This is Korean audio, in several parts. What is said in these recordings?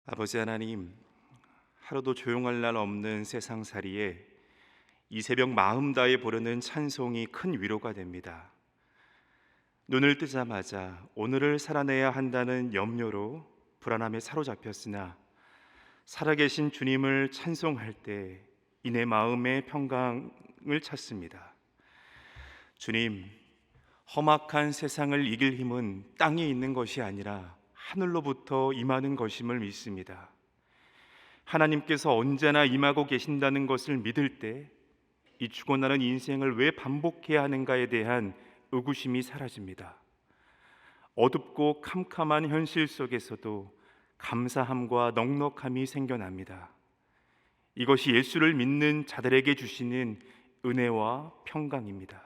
아버지 하나님, 하루도 조용할 날 없는 세상살이에 이 새벽 마음 다해 부르는 찬송이 큰 위로가 됩니다. 눈을 뜨자마자 오늘을 살아내야 한다는 염려로 불안함에 사로잡혔으나 살아계신 주님을 찬송할 때 이내 마음의 평강을 찾습니다. 주님, 험악한 세상을 이길 힘은 땅에 있는 것이 아니라 하늘로부터 임하는 것임을 믿습니다. 하나님께서 언제나 임하고 계신다는 것을 믿을 때 이 죽어나는 인생을 왜 반복해야 하는가에 대한 의구심이 사라집니다. 어둡고 캄캄한 현실 속에서도 감사함과 넉넉함이 생겨납니다. 이것이 예수를 믿는 자들에게 주시는 은혜와 평강입니다.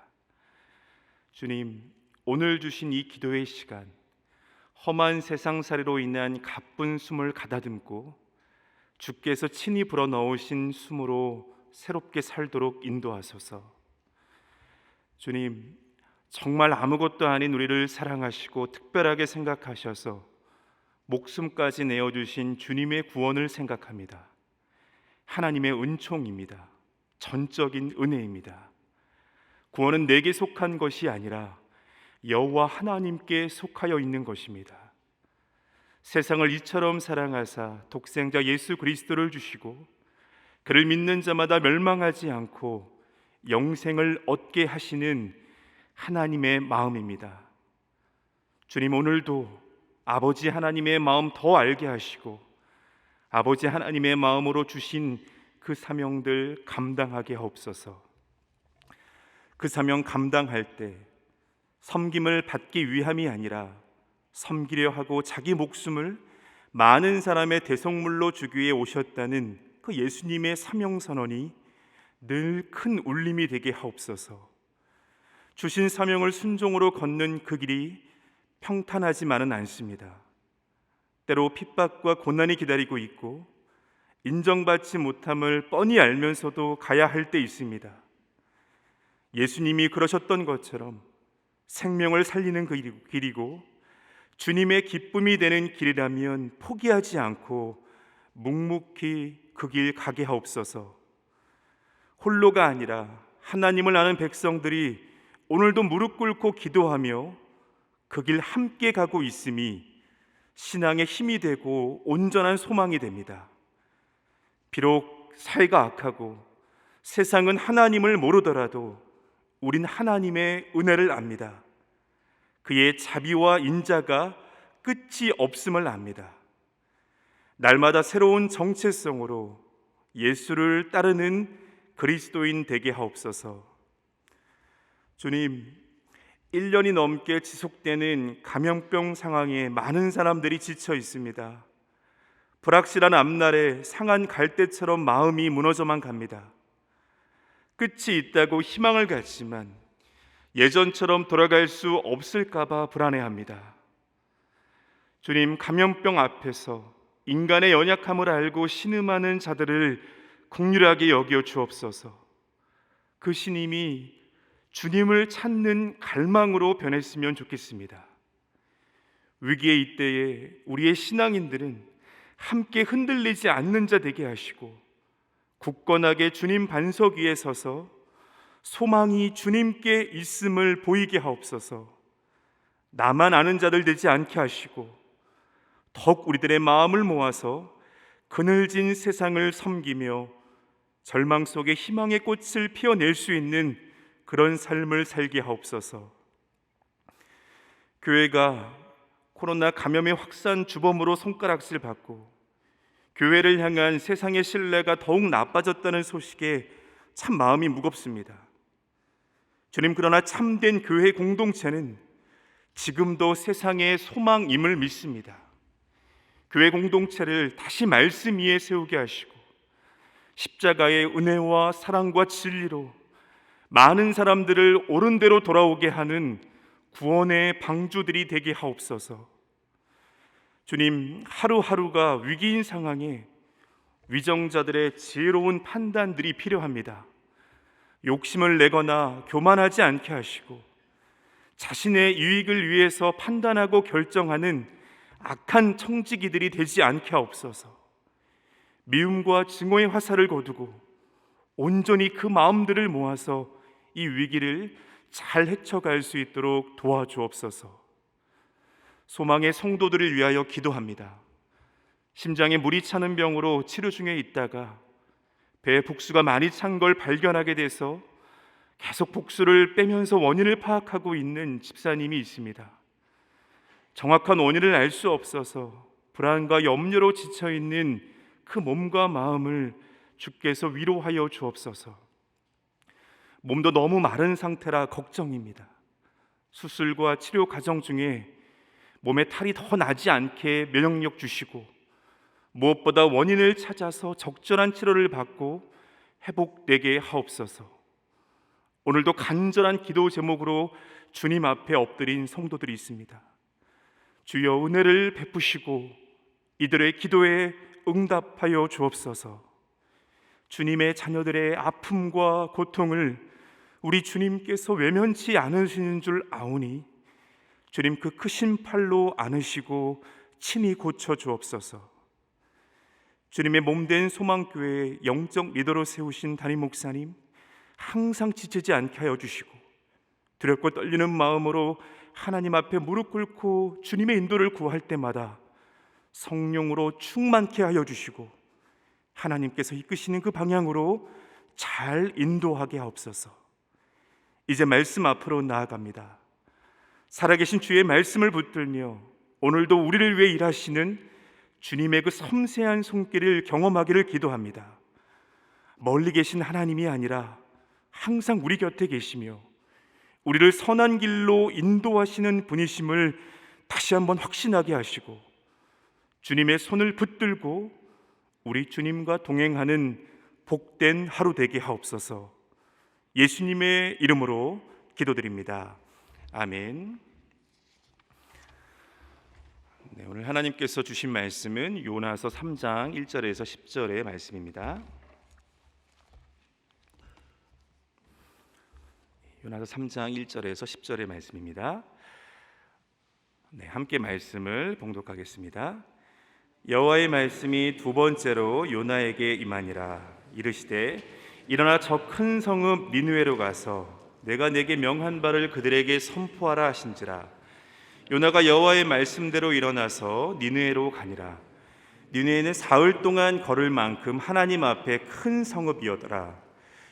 주님, 오늘 주신 이 기도의 시간, 험한 세상살이로 인한 가쁜 숨을 가다듬고 주께서 친히 불어넣으신 숨으로 새롭게 살도록 인도하소서. 주님, 정말 아무것도 아닌 우리를 사랑하시고 특별하게 생각하셔서 목숨까지 내어주신 주님의 구원을 생각합니다. 하나님의 은총입니다. 전적인 은혜입니다. 구원은 내게 속한 것이 아니라 여호와 하나님께 속하여 있는 것입니다. 세상을 이처럼 사랑하사 독생자 예수 그리스도를 주시고 그를 믿는 자마다 멸망하지 않고 영생을 얻게 하시는 하나님의 마음입니다. 주님, 오늘도 아버지 하나님의 마음 더 알게 하시고 아버지 하나님의 마음으로 주신 그 사명들 감당하게 하옵소서. 그 사명 감당할 때 섬김을 받기 위함이 아니라 섬기려 하고 자기 목숨을 많은 사람의 대속물로 주기 위해 오셨다는 그 예수님의 사명선언이 늘 큰 울림이 되게 하옵소서. 주신 사명을 순종으로 걷는 그 길이 평탄하지만은 않습니다. 때로 핍박과 고난이 기다리고 있고 인정받지 못함을 뻔히 알면서도 가야 할 때 있습니다. 예수님이 그러셨던 것처럼 생명을 살리는 그 길이고 주님의 기쁨이 되는 길이라면 포기하지 않고 묵묵히 그 길 가게 하옵소서. 홀로가 아니라 하나님을 아는 백성들이 오늘도 무릎 꿇고 기도하며 그 길 함께 가고 있음이 신앙의 힘이 되고 온전한 소망이 됩니다. 비록 사회가 악하고 세상은 하나님을 모르더라도 우린 하나님의 은혜를 압니다. 그의 자비와 인자가 끝이 없음을 압니다. 날마다 새로운 정체성으로 예수를 따르는 그리스도인 되게 하옵소서. 주님, 1년이 넘게 지속되는 감염병 상황에 많은 사람들이 지쳐 있습니다. 불확실한 앞날에 상한 갈대처럼 마음이 무너져만 갑니다. 끝이 있다고 희망을 갖지만 예전처럼 돌아갈 수 없을까 봐 불안해합니다. 주님, 감염병 앞에서 인간의 연약함을 알고 신음하는 자들을 긍휼하게 여겨 주옵소서. 그 신임이 주님을 찾는 갈망으로 변했으면 좋겠습니다. 위기의 이때에 우리의 신앙인들은 함께 흔들리지 않는 자 되게 하시고 굳건하게 주님 반석 위에 서서 소망이 주님께 있음을 보이게 하옵소서. 나만 아는 자들 되지 않게 하시고 더욱 우리들의 마음을 모아서 그늘진 세상을 섬기며 절망 속에 희망의 꽃을 피워낼 수 있는 그런 삶을 살게 하옵소서. 교회가 코로나 감염의 확산 주범으로 손가락질 받고 교회를 향한 세상의 신뢰가 더욱 나빠졌다는 소식에 참 마음이 무겁습니다. 주님, 그러나 참된 교회 공동체는 지금도 세상의 소망임을 믿습니다. 교회 공동체를 다시 말씀 위에 세우게 하시고 십자가의 은혜와 사랑과 진리로 많은 사람들을 옳은 대로 돌아오게 하는 구원의 방주들이 되게 하옵소서. 주님, 하루하루가 위기인 상황에 위정자들의 지혜로운 판단들이 필요합니다. 욕심을 내거나 교만하지 않게 하시고 자신의 유익을 위해서 판단하고 결정하는 악한 청지기들이 되지 않게 하옵소서. 미움과 증오의 화살을 거두고 온전히 그 마음들을 모아서 이 위기를 잘 헤쳐갈 수 있도록 도와주옵소서. 소망의 성도들을 위하여 기도합니다. 심장에 물이 차는 병으로 치료 중에 있다가 배에 복수가 많이 찬 걸 발견하게 돼서 계속 복수를 빼면서 원인을 파악하고 있는 집사님이 있습니다. 정확한 원인을 알 수 없어서 불안과 염려로 지쳐있는 그 몸과 마음을 주께서 위로하여 주옵소서. 몸도 너무 마른 상태라 걱정입니다. 수술과 치료 과정 중에 몸에 탈이 더 나지 않게 면역력 주시고, 무엇보다 원인을 찾아서 적절한 치료를 받고 회복되게 하옵소서. 오늘도 간절한 기도 제목으로 주님 앞에 엎드린 성도들이 있습니다. 주여 은혜를 베푸시고 이들의 기도에 응답하여 주옵소서. 주님의 자녀들의 아픔과 고통을 우리 주님께서 외면치 않으시는 줄 아오니 주님 그 크신 팔로 안으시고 친히 고쳐 주옵소서. 주님의 몸된 소망교회의 영적 리더로 세우신 담임 목사님 항상 지치지 않게 하여 주시고, 두렵고 떨리는 마음으로 하나님 앞에 무릎 꿇고 주님의 인도를 구할 때마다 성령으로 충만케 하여 주시고 하나님께서 이끄시는 그 방향으로 잘 인도하게 하옵소서. 이제 말씀 앞으로 나아갑니다. 살아계신 주의 말씀을 붙들며 오늘도 우리를 위해 일하시는 주님의 그 섬세한 손길을 경험하기를 기도합니다. 멀리 계신 하나님이 아니라 항상 우리 곁에 계시며 우리를 선한 길로 인도하시는 분이심을 다시 한번 확신하게 하시고, 주님의 손을 붙들고 우리 주님과 동행하는 복된 하루 되게 하옵소서. 예수님의 이름으로 기도드립니다. 아멘. 네, 오늘 하나님께서 주신 말씀은 요나서 3장 1절에서 10절의 말씀입니다. 요나서 3장 1절에서 10절의 말씀입니다. 네, 함께 말씀을 봉독하겠습니다. 여호와의 말씀이 두 번째로 요나에게 임하니라. 이르시되 일어나 저 큰 성읍 니느웨로 가서 내가 내게 명한 바를 그들에게 선포하라 하신지라. 요나가 여호와의 말씀대로 일어나서 니느웨로 가니라. 니느웨는 사흘 동안 걸을 만큼 하나님 앞에 큰 성읍이었더라.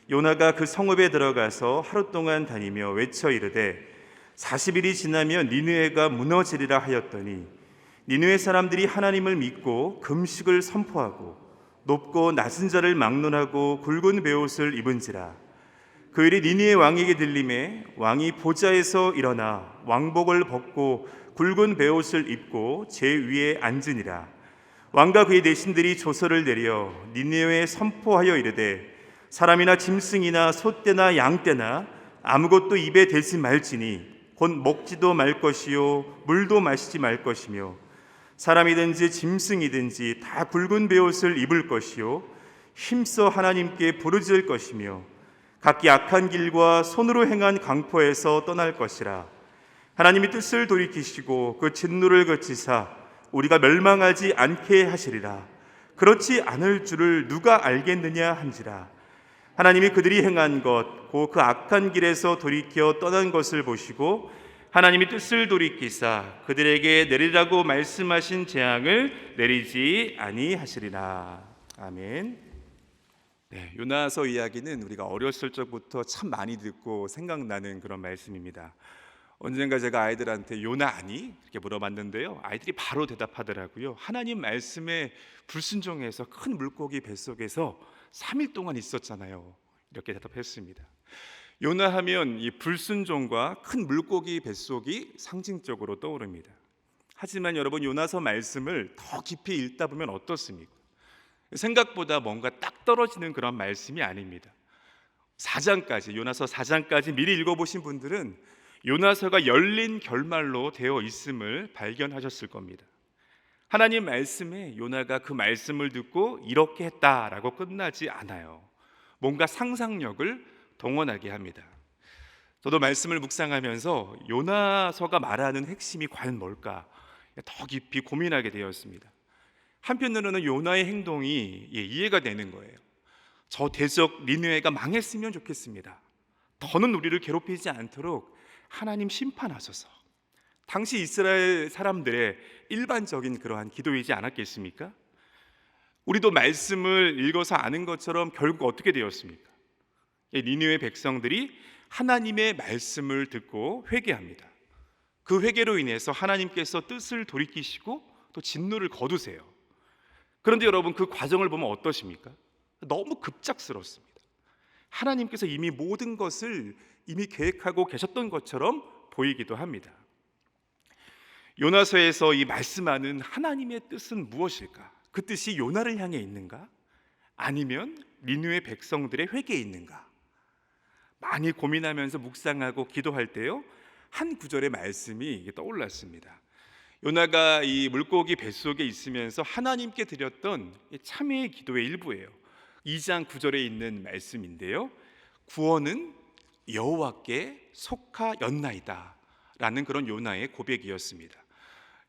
요나가 그 성읍에 들어가서 하루 동안 다니며 외쳐 이르되 40일이 지나면 니느웨가 무너지리라 하였더니, 니느웨 사람들이 하나님을 믿고 금식을 선포하고 높고 낮은 자를 막론하고 굵은 베옷을 입은지라. 그 일이 니느웨 왕에게 들림에 왕이 보좌에서 일어나 왕복을 벗고 굵은 베옷을 입고 제 위에 앉으니라. 왕과 그의 대신들이 조서를 내려 니느웨에 선포하여 이르되 사람이나 짐승이나 소떼나 양떼나 아무것도 입에 대지 말지니 곧 먹지도 말 것이요 물도 마시지 말 것이며 사람이든지 짐승이든지 다 굵은 베옷을 입을 것이요 힘써 하나님께 부르짖을 것이며 각기 악한 길과 손으로 행한 강포에서 떠날 것이라. 하나님이 뜻을 돌이키시고 그 진노를 그치사 우리가 멸망하지 않게 하시리라. 그렇지 않을 줄을 누가 알겠느냐 한지라. 하나님이 그들이 행한 것 곧 그 악한 길에서 돌이켜 떠난 것을 보시고 하나님이 뜻을 돌이키사 그들에게 내리라고 말씀하신 재앙을 내리지 아니하시리라. 아멘. 네, 요나서 이야기는 우리가 어렸을 적부터 참 많이 듣고 생각나는 그런 말씀입니다. 언젠가 제가 아이들한테 요나 아니? 이렇게 물어봤는데요, 아이들이 바로 대답하더라고요. 하나님 말씀에 불순종해서 큰 물고기 뱃속에서 3일 동안 있었잖아요. 이렇게 대답했습니다. 요나 하면 이 불순종과 큰 물고기 뱃속이 상징적으로 떠오릅니다. 하지만 여러분, 요나서 말씀을 더 깊이 읽다 보면 어떻습니까? 생각보다 뭔가 딱 떨어지는 그런 말씀이 아닙니다. 4장까지, 요나서 4장까지 미리 읽어보신 분들은 요나서가 열린 결말로 되어 있음을 발견하셨을 겁니다. 하나님 말씀에 요나가 그 말씀을 듣고 이렇게 했다라고 끝나지 않아요. 뭔가 상상력을 동원하게 합니다. 저도 말씀을 묵상하면서 요나서가 말하는 핵심이 과연 뭘까 더 깊이 고민하게 되었습니다. 한편으로는 요나의 행동이 이해가 되는 거예요. 저 대적 니느웨가 망했으면 좋겠습니다. 더는 우리를 괴롭히지 않도록 하나님 심판하소서. 당시 이스라엘 사람들의 일반적인 그러한 기도이지 않았겠습니까? 우리도 말씀을 읽어서 아는 것처럼 결국 어떻게 되었습니까? 니느웨 백성들이 하나님의 말씀을 듣고 회개합니다. 그 회개로 인해서 하나님께서 뜻을 돌이키시고 또 진노를 거두세요. 그런데 여러분, 그 과정을 보면 어떠십니까? 너무 급작스럽습니다. 하나님께서 이미 모든 것을 이미 계획하고 계셨던 것처럼 보이기도 합니다. 요나서에서 이 말씀하는 하나님의 뜻은 무엇일까? 그 뜻이 요나를 향해 있는가? 아니면 니느웨 백성들의 회개에 있는가? 많이 고민하면서 묵상하고 기도할 때요, 한 구절의 말씀이 떠올랐습니다. 요나가 이 물고기 뱃속에 있으면서 하나님께 드렸던 참회의 기도의 일부예요. 2장 9절에 있는 말씀인데요, 구원은 여호와께 속하였나이다 라는 그런 요나의 고백이었습니다.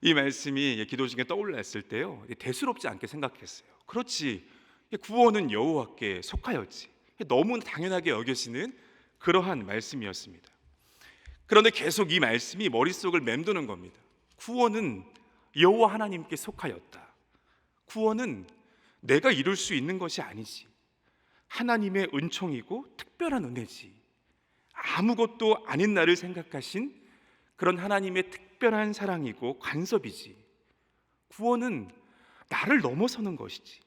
이 말씀이 기도 중에 떠올랐을 때요, 대수롭지 않게 생각했어요. 그렇지, 구원은 여호와께 속하였지, 너무 당연하게 여겨지는 그러한 말씀이었습니다. 그런데 계속 이 말씀이 머릿속을 맴도는 겁니다. 구원은 여호와 하나님께 속하였다. 구원은 내가 이룰 수 있는 것이 아니지, 하나님의 은총이고 특별한 은혜지, 아무것도 아닌 나를 생각하신 그런 하나님의 특별한 사랑이고 간섭이지, 구원은 나를 넘어서는 것이지,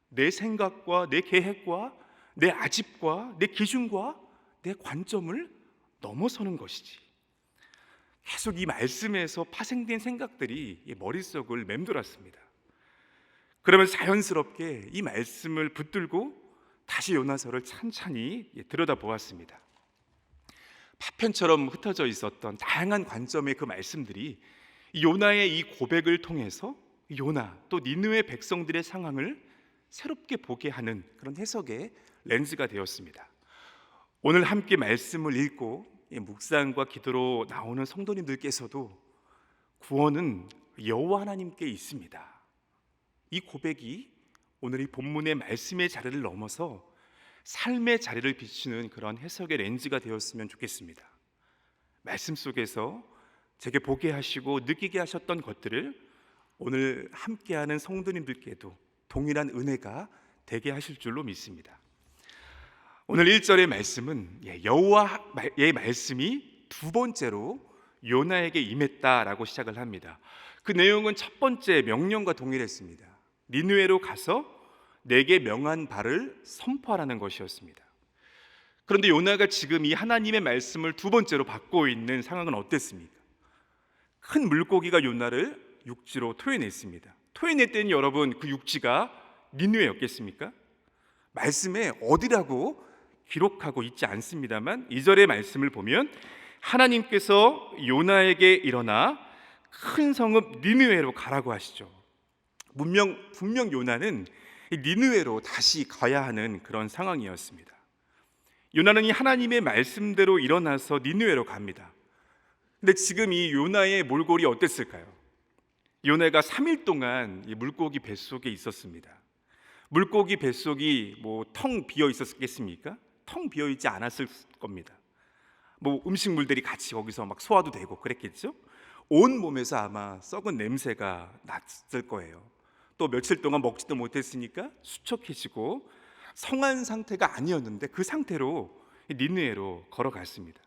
내 생각과 내 계획과 내 아집과 내 기준과 내 관점을 넘어서는 것이지. 계속 이 말씀에서 파생된 생각들이 머릿속을 맴돌았습니다. 그러면 자연스럽게 이 말씀을 붙들고 다시 요나서를 찬찬히 들여다보았습니다. 파편처럼 흩어져 있었던 다양한 관점의 그 말씀들이 요나의 이 고백을 통해서 요나 또 니느웨 백성들의 상황을 새롭게 보게 하는 그런 해석의 렌즈가 되었습니다. 오늘 함께 말씀을 읽고 묵상과 기도로 나오는 성도님들께서도 구원은 여호와 하나님께 있습니다, 이 고백이 오늘 이 본문의 말씀의 자리를 넘어서 삶의 자리를 비추는 그런 해석의 렌즈가 되었으면 좋겠습니다. 말씀 속에서 제게 보게 하시고 느끼게 하셨던 것들을 오늘 함께하는 성도님들께도 동일한 은혜가 되게 하실 줄로 믿습니다. 오늘 1절의 말씀은 여호와의 말씀이 두 번째로 요나에게 임했다라고 시작을 합니다. 그 내용은 첫 번째 명령과 동일했습니다. 니느웨로 가서 내게 명한 바를 선포하라는 것이었습니다. 그런데 요나가 지금 이 하나님의 말씀을 두 번째로 받고 있는 상황은 어땠습니까? 큰 물고기가 요나를 육지로 토해냈습니다. 토해낼 때는 여러분, 그 육지가 니느웨였겠습니까? 말씀에 어디라고 기록하고 있지 않습니다만 2절의 말씀을 보면 하나님께서 요나에게 일어나 큰 성읍 니느웨로 가라고 하시죠. 분명 요나는 니느웨로 다시 가야 하는 그런 상황이었습니다. 요나는 이 하나님의 말씀대로 일어나서 니느웨로 갑니다. 근데 지금 이 요나의 몰골이 어땠을까요? 요나가 3일 동안 이 물고기 뱃속에 있었습니다. 물고기 뱃속이 텅 비어 있었겠습니까? 텅 비어 있지 않았을 겁니다. 음식물들이 같이 거기서 막 소화도 되고 그랬겠죠? 온 몸에서 아마 썩은 냄새가 났을 거예요. 또 며칠 동안 먹지도 못했으니까 수척해지고 성한 상태가 아니었는데 그 상태로 니느웨로 걸어갔습니다.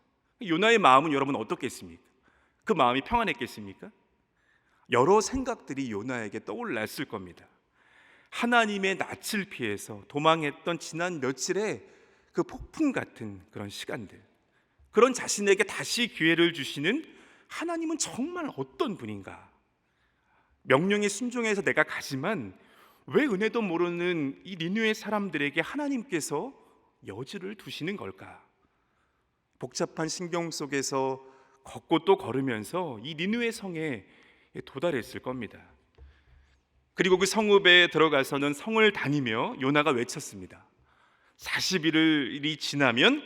요나의 마음은 여러분 어떻겠습니까? 그 마음이 평안했겠습니까? 여러 생각들이 요나에게 떠올랐을 겁니다. 하나님의 낯을 피해서 도망했던 지난 며칠의 그 폭풍 같은 그런 시간들, 그런 자신에게 다시 기회를 주시는 하나님은 정말 어떤 분인가? 명령에 순종해서 내가 가지만 왜 은혜도 모르는 이 니느웨 사람들에게 하나님께서 여지를 두시는 걸까? 복잡한 신경 속에서 걷고 또 걸으면서 이 니느웨 성에 도달했을 겁니다. 그리고 그 성읍에 들어가서는 성을 다니며 요나가 외쳤습니다. 40일이 지나면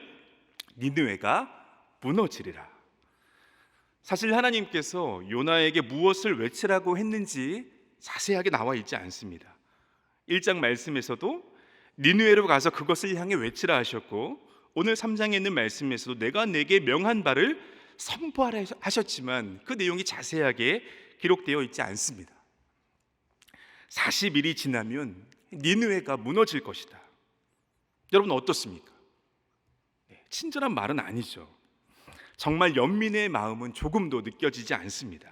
니느웨가 무너지리라. 사실 하나님께서 요나에게 무엇을 외치라고 했는지 자세하게 나와 있지 않습니다. 1장 말씀에서도 니느웨로 가서 그것을 향해 외치라 하셨고, 오늘 3장에 있는 말씀에서도 내가 내게 명한 바를 선포하라 하셨지만 그 내용이 자세하게 기록되어 있지 않습니다. 40일이 지나면 니느웨가 무너질 것이다. 여러분 어떻습니까? 친절한 말은 아니죠. 정말 연민의 마음은 조금도 느껴지지 않습니다.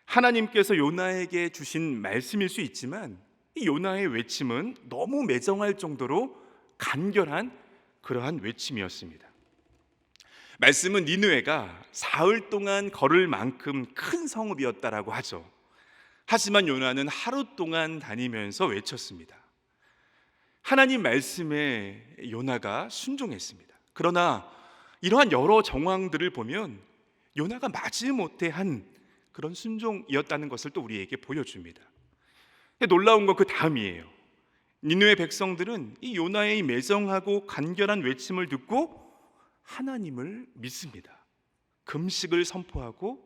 하나님께서 요나에게 주신 말씀일 수 있지만 이 요나의 외침은 너무 매정할 정도로 간결한 그러한 외침이었습니다. 말씀은 니느웨가 사흘 동안 걸을 만큼 큰 성읍이었다라고 하죠. 하지만 요나는 하루 동안 다니면서 외쳤습니다. 하나님 말씀에 요나가 순종했습니다. 그러나 이러한 여러 정황들을 보면 요나가 마지못해 한 그런 순종이었다는 것을 또 우리에게 보여줍니다. 놀라운 건 그 다음이에요. 니느웨 백성들은 이 요나의 매정하고 간결한 외침을 듣고 하나님을 믿습니다. 금식을 선포하고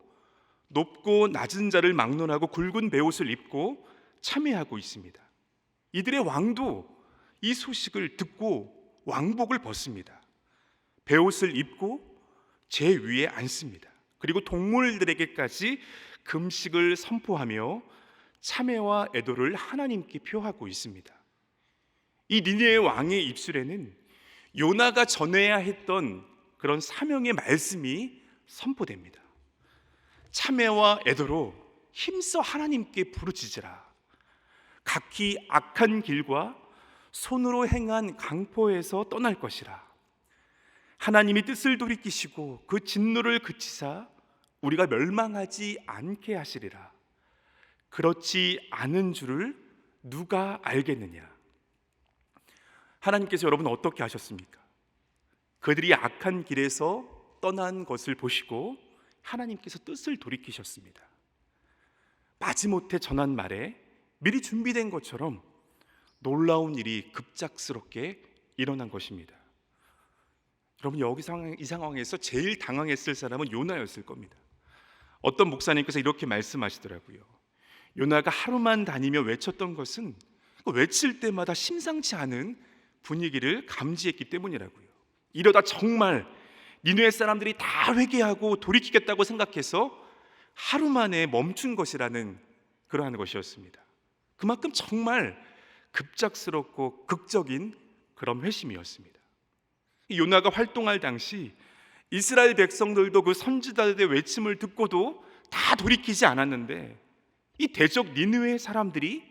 높고 낮은 자를 막론하고 굵은 베옷을 입고 참회하고 있습니다. 이들의 왕도 이 소식을 듣고 왕복을 벗습니다. 베옷을 입고 제 위에 앉습니다. 그리고 동물들에게까지 금식을 선포하며 참회와 애도를 하나님께 표하고 있습니다. 이 니느웨 왕의 입술에는 요나가 전해야 했던 그런 사명의 말씀이 선포됩니다. 참회와 애도로 힘써 하나님께 부르짖으라. 각기 악한 길과 손으로 행한 강포에서 떠날 것이라. 하나님이 뜻을 돌이키시고 그 진노를 그치사 우리가 멸망하지 않게 하시리라. 그렇지 않은 줄을 누가 알겠느냐. 하나님께서 여러분 어떻게 하셨습니까? 그들이 악한 길에서 떠난 것을 보시고 하나님께서 뜻을 돌이키셨습니다. 마지못해 전한 말에 미리 준비된 것처럼 놀라운 일이 급작스럽게 일어난 것입니다. 여러분 이 상황에서 제일 당황했을 사람은 요나였을 겁니다. 어떤 목사님께서 이렇게 말씀하시더라고요. 요나가 하루만 다니며 외쳤던 것은 외칠 때마다 심상치 않은 분위기를 감지했기 때문이라고요. 이러다 정말 니느웨 사람들이 다 회개하고 돌이키겠다고 생각해서 하루 만에 멈춘 것이라는 그러한 것이었습니다. 그만큼 정말 급작스럽고 극적인 그런 회심이었습니다. 요나가 활동할 당시 이스라엘 백성들도 그 선지자들의 외침을 듣고도 다 돌이키지 않았는데 이 대적 니느웨 사람들이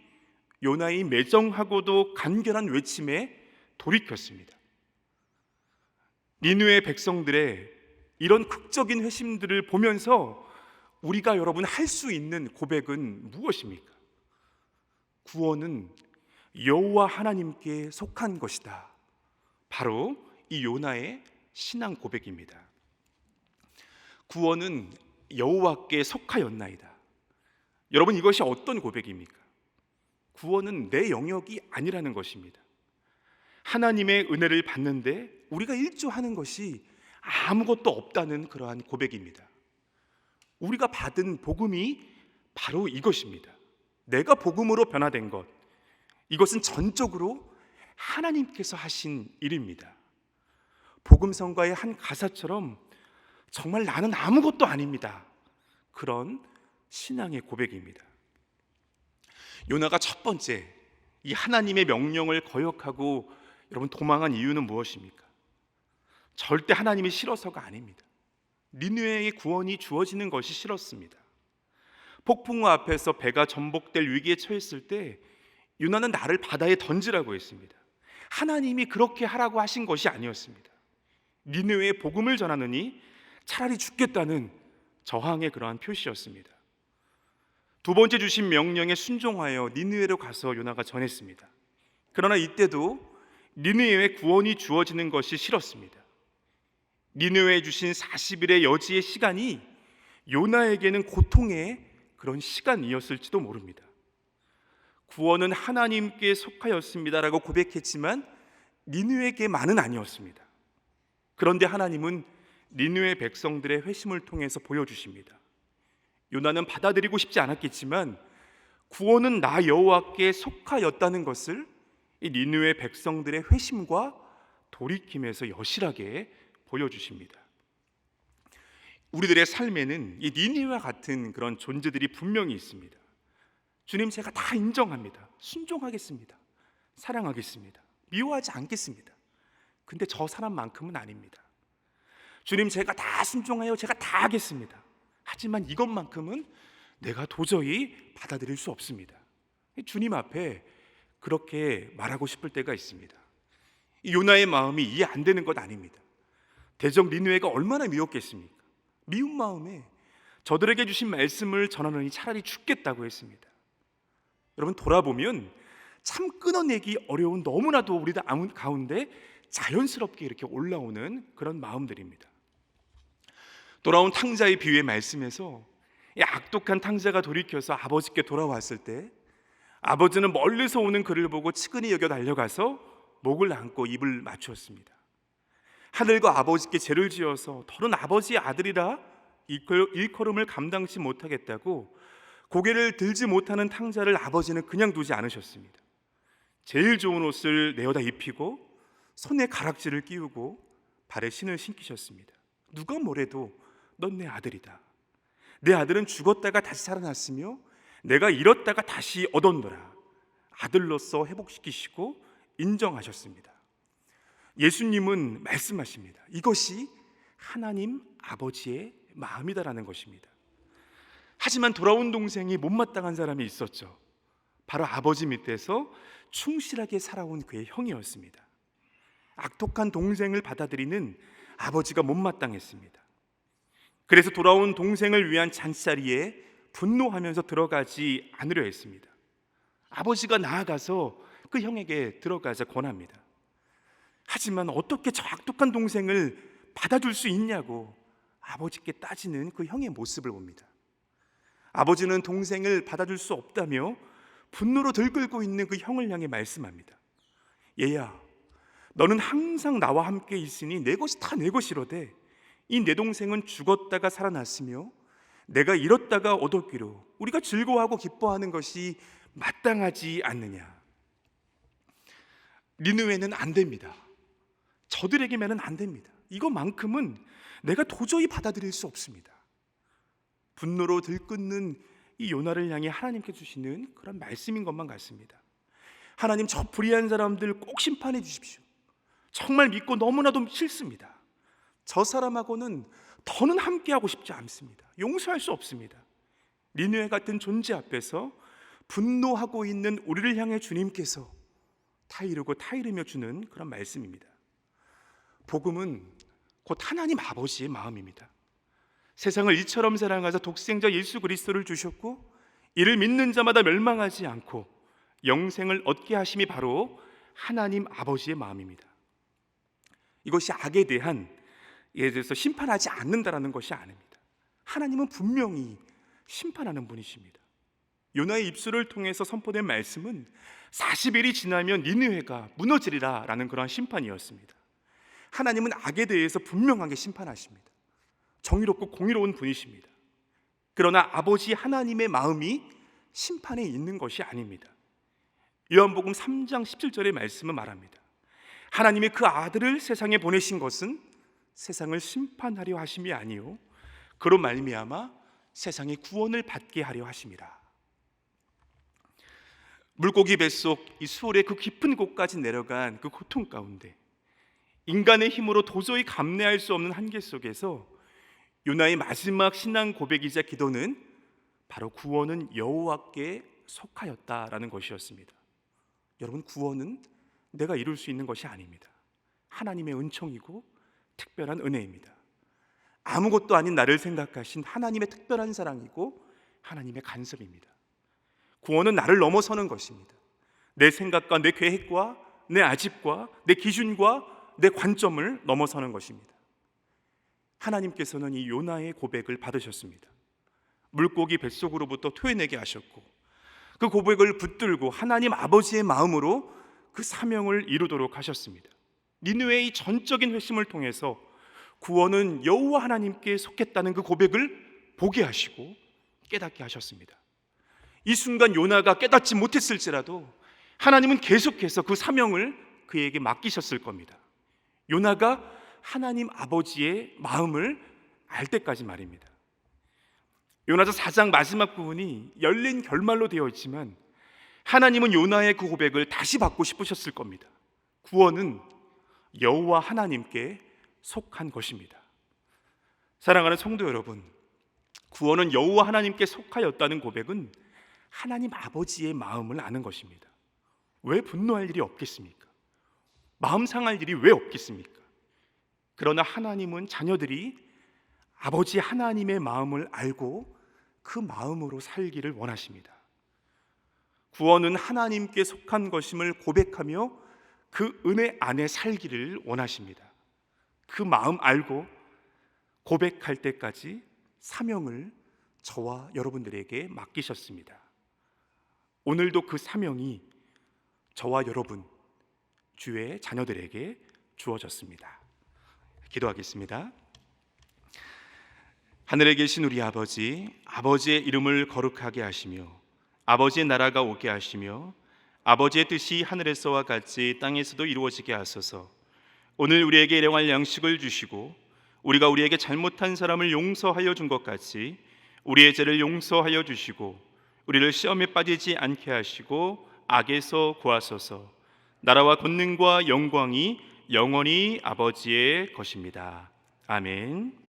요나의 매정하고도 간결한 외침에 돌이켰습니다. 니느웨 백성들의 이런 극적인 회심들을 보면서 우리가 여러분 할 수 있는 고백은 무엇입니까? 구원은 여호와 하나님께 속한 것이다. 바로 이 요나의 신앙 고백입니다. 구원은 여호와께 속하였나이다. 여러분 이것이 어떤 고백입니까? 구원은 내 영역이 아니라는 것입니다. 하나님의 은혜를 받는데 우리가 일조하는 것이 아무것도 없다는 그러한 고백입니다. 우리가 받은 복음이 바로 이것입니다. 내가 복음으로 변화된 것, 이것은 전적으로 하나님께서 하신 일입니다. 복음성가의 한 가사처럼 정말 나는 아무것도 아닙니다. 그런 신앙의 고백입니다. 요나가 첫 번째 이 하나님의 명령을 거역하고 여러분 도망한 이유는 무엇입니까? 절대 하나님이 싫어서가 아닙니다. 니느웨의 구원이 주어지는 것이 싫었습니다. 폭풍우 앞에서 배가 전복될 위기에 처했을 때 요나는 나를 바다에 던지라고 했습니다. 하나님이 그렇게 하라고 하신 것이 아니었습니다. 니느웨에 복음을 전하느니 차라리 죽겠다는 저항의 그러한 표시였습니다. 두 번째 주신 명령에 순종하여 니느웨로 가서 요나가 전했습니다. 그러나 이때도 니느웨에 구원이 주어지는 것이 싫었습니다. 니느웨에 주신 40일의 여지의 시간이 요나에게는 고통의 그런 시간이었을지도 모릅니다. 구원은 하나님께 속하였습니다라고 고백했지만 니느웨에게만은 아니었습니다. 그런데 하나님은 니느웨 백성들의 회심을 통해서 보여주십니다. 요나는 받아들이고 싶지 않았겠지만 구원은 나 여호와께 속하였다는 것을 이 니느웨 백성들의 회심과 돌이킴에서 여실하게 보여주십니다. 우리들의 삶에는 이 니느웨와 같은 그런 존재들이 분명히 있습니다. 주님, 제가 다 인정합니다. 순종하겠습니다. 사랑하겠습니다. 미워하지 않겠습니다. 근데 저 사람만큼은 아닙니다. 주님, 제가 다 순종하여 제가 다 하겠습니다. 하지만 이것만큼은 내가 도저히 받아들일 수 없습니다. 주님 앞에 그렇게 말하고 싶을 때가 있습니다. 요나의 마음이 이해 안 되는 것 아닙니다. 대적 니느웨가 얼마나 미웠겠습니까? 미운 마음에 저들에게 주신 말씀을 전하느니 차라리 죽겠다고 했습니다. 여러분, 돌아보면 참 끊어내기 어려운 너무나도 우리들 가운데 자연스럽게 이렇게 올라오는 그런 마음들입니다. 돌아온 탕자의 비유의 말씀에서 이 악독한 탕자가 돌이켜서 아버지께 돌아왔을 때 아버지는 멀리서 오는 그를 보고 측은히 여겨 달려가서 목을 안고 입을 맞추었습니다. 하늘과 아버지께 죄를 지어서 더는 아버지의 아들이라 일컬음을 감당치 못하겠다고 고개를 들지 못하는 탕자를 아버지는 그냥 두지 않으셨습니다. 제일 좋은 옷을 내어다 입히고 손에 가락지를 끼우고 발에 신을 신기셨습니다. 누가 뭐래도 넌 내 아들이다. 내 아들은 죽었다가 다시 살아났으며 내가 잃었다가 다시 얻었노라. 아들로서 회복시키시고 인정하셨습니다. 예수님은 말씀하십니다. 이것이 하나님 아버지의 마음이다라는 것입니다. 하지만 돌아온 동생이 못마땅한 사람이 있었죠. 바로 아버지 밑에서 충실하게 살아온 그의 형이었습니다. 악독한 동생을 받아들이는 아버지가 못마땅했습니다. 그래서 돌아온 동생을 위한 잔치자리에 분노하면서 들어가지 않으려 했습니다. 아버지가 나아가서 그 형에게 들어가자 권합니다. 하지만 어떻게 저 악독한 동생을 받아줄 수 있냐고 아버지께 따지는 그 형의 모습을 봅니다. 아버지는 동생을 받아줄 수 없다며 분노로 들끓고 있는 그 형을 향해 말씀합니다. 얘야, 너는 항상 나와 함께 있으니 내 것이 다 내 것이로되 이 내 동생은 죽었다가 살아났으며 내가 잃었다가 얻었기로 우리가 즐거워하고 기뻐하는 것이 마땅하지 않느냐. 니느웨는 안 됩니다. 저들에게만은 안 됩니다. 이것만큼은 내가 도저히 받아들일 수 없습니다. 분노로 들끓는 이 요나를 향해 하나님께 주시는 그런 말씀인 것만 같습니다. 하나님, 저 불의한 사람들 꼭 심판해 주십시오. 정말 믿고 너무나도 싫습니다. 저 사람하고는 더는 함께하고 싶지 않습니다. 용서할 수 없습니다. 니느웨 같은 존재 앞에서 분노하고 있는 우리를 향해 주님께서 타이르고 타이르며 주는 그런 말씀입니다. 복음은 곧 하나님 아버지의 마음입니다. 세상을 이처럼 사랑하사 독생자 예수 그리스도를 주셨고 이를 믿는 자마다 멸망하지 않고 영생을 얻게 하심이 바로 하나님 아버지의 마음입니다. 이것이 악에 대한, 예를 들어서 심판하지 않는다라는 것이 아닙니다. 하나님은 분명히 심판하는 분이십니다. 요나의 입술을 통해서 선포된 말씀은 40일이 지나면 니느웨가 무너지리라 라는 그러한 심판이었습니다. 하나님은 악에 대해서 분명하게 심판하십니다. 정의롭고 공의로운 분이십니다. 그러나 아버지 하나님의 마음이 심판에 있는 것이 아닙니다. 요한복음 3장 17절의 말씀은 말합니다. 하나님이 그 아들을 세상에 보내신 것은 세상을 심판하려 하심이 아니요 그로 말미암아 세상의 구원을 받게 하려 하심이라. 물고기 뱃속 이 수월의 그 깊은 곳까지 내려간 그 고통 가운데 인간의 힘으로 도저히 감내할 수 없는 한계 속에서 요나의 마지막 신앙 고백이자 기도는 바로 구원은 여호와께 속하였다라는 것이었습니다. 여러분, 구원은 내가 이룰 수 있는 것이 아닙니다. 하나님의 은총이고 특별한 은혜입니다. 아무것도 아닌 나를 생각하신 하나님의 특별한 사랑이고 하나님의 간섭입니다. 구원은 나를 넘어서는 것입니다. 내 생각과 내 계획과 내 아집과 내 기준과 내 관점을 넘어서는 것입니다. 하나님께서는 이 요나의 고백을 받으셨습니다. 물고기 뱃속으로부터 토해내게 하셨고 그 고백을 붙들고 하나님 아버지의 마음으로 그 사명을 이루도록 하셨습니다. 니느웨의 전적인 회심을 통해서 구원은 여호와 하나님께 속했다는 그 고백을 보게 하시고 깨닫게 하셨습니다. 이 순간 요나가 깨닫지 못했을지라도 하나님은 계속해서 그 사명을 그에게 맡기셨을 겁니다. 요나가 하나님 아버지의 마음을 알 때까지 말입니다. 요나서 4장 마지막 부분이 열린 결말로 되어 있지만 하나님은 요나의 그 고백을 다시 받고 싶으셨을 겁니다. 구원은 여호와 하나님께 속한 것입니다. 사랑하는 성도 여러분, 구원은 여호와 하나님께 속하였다는 고백은 하나님 아버지의 마음을 아는 것입니다. 왜 분노할 일이 없겠습니까? 마음 상할 일이 왜 없겠습니까? 그러나 하나님은 자녀들이 아버지 하나님의 마음을 알고 그 마음으로 살기를 원하십니다. 구원은 하나님께 속한 것임을 고백하며 그 은혜 안에 살기를 원하십니다. 그 마음 알고 고백할 때까지 사명을 저와 여러분들에게 맡기셨습니다. 오늘도 그 사명이 저와 여러분, 주의 자녀들에게 주어졌습니다. 기도하겠습니다. 하늘에 계신 우리 아버지, 아버지의 이름을 거룩하게 하시며 아버지의 나라가 오게 하시며 아버지의 뜻이 하늘에서와 같이 땅에서도 이루어지게 하소서. 오늘 우리에게 일용할 양식을 주시고 우리가 우리에게 잘못한 사람을 용서하여 준 것 같이 우리의 죄를 용서하여 주시고 우리를 시험에 빠지지 않게 하시고 악에서 구하소서. 나라와 권능과 영광이 영원히 아버지의 것입니다. 아멘.